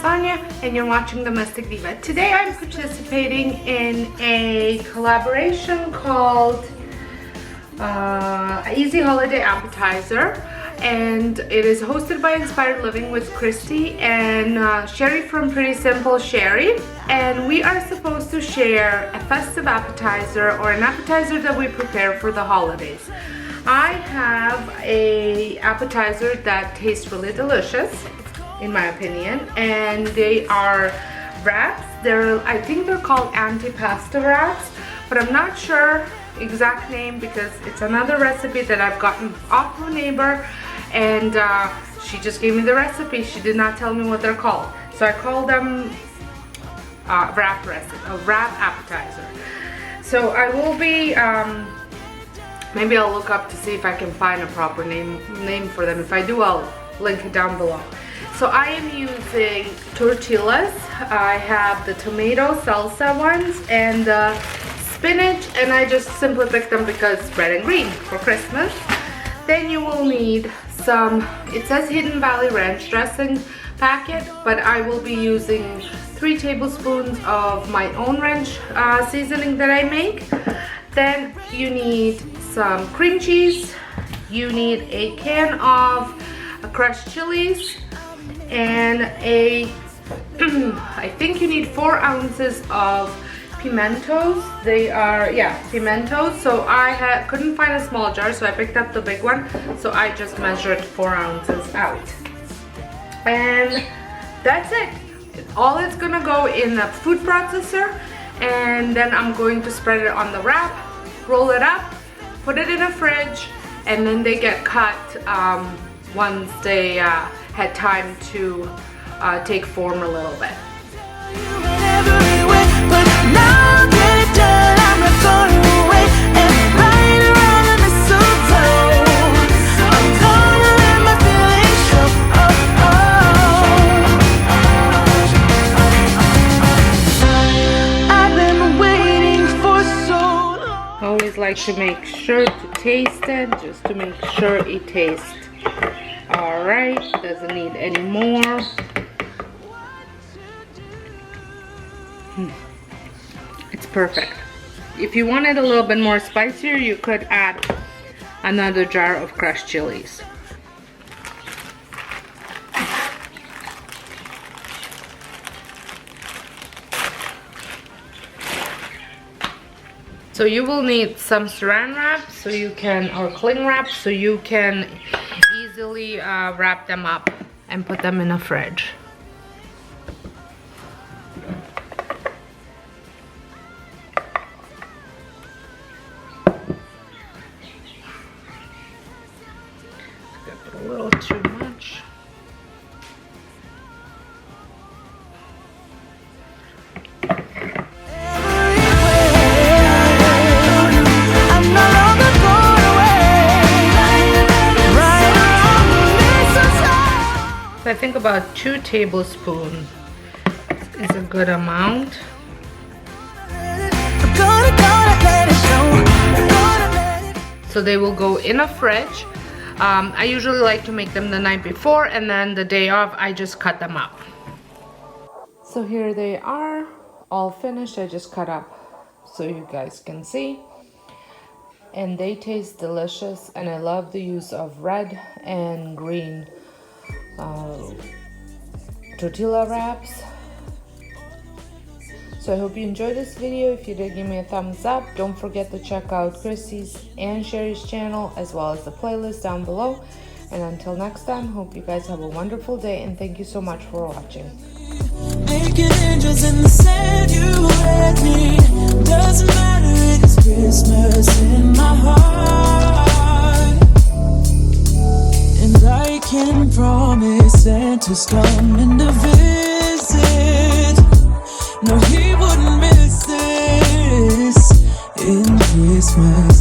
Sonia, and you're watching Domestic Diva. Today I'm participating in a collaboration called Easy Holiday Appetizer, and it is hosted by Inspired Living with Christy and Sherry from Pretty Simple Sherry, and we are supposed to share a festive appetizer or an appetizer that we prepare for the holidays. I have a appetizer that tastes really delicious, in my opinion, and they are wraps. I think they're called antipasta wraps, but I'm not sure exact name because it's another recipe that I've gotten off of a neighbor, and she just gave me the recipe. She did not tell me what they're called, so I call them wrap appetizer. So I will be maybe I'll look up to see if I can find a proper name for them. If I do, I'll link it down below. So I am using tortillas. I have the tomato salsa ones and the spinach, and I just simply picked them because red and green for Christmas. Then you will need some, it says Hidden Valley Ranch dressing packet, but I will be using 3 tablespoons of my own ranch seasoning that I make. Then you need some cream cheese, you need a can of crushed chilies, and I think you need 4 ounces of pimentos. They are, pimentos. So I couldn't find a small jar, so I picked up the big one. So I just measured 4 ounces out. And that's it. All is gonna go in the food processor, and then I'm going to spread it on the wrap, roll it up, put it in a fridge, and then they get cut once they had time to take form a little bit. Always like to make sure to taste it, just to make sure it tastes alright, doesn't need any more. It's perfect. If you want it a little bit more spicier, you could add another jar of crushed chilies. So you will need some saran wrap, or cling wrap, so you can easily wrap them up and put them in a fridge. Put a little too much. I think about 2 tablespoons is a good amount. So they will go in a fridge. I usually like to make them the night before, and then the day of I just cut them up. So here they are, all finished. I just cut up so you guys can see. And they taste delicious, and I love the use of red and green tortilla wraps. So I hope you enjoyed this video. If you did, give me a thumbs up. Don't forget to check out Chrissy's and Sherry's channel, as well as the playlist down below. And until next time, hope you guys have a wonderful day, and thank you so much for watching. Making angels in the sand, you had me. Doesn't matter, it's Christmas in my heart. And I can promise Santa's coming to visit. No, he wouldn't miss this in Christmas.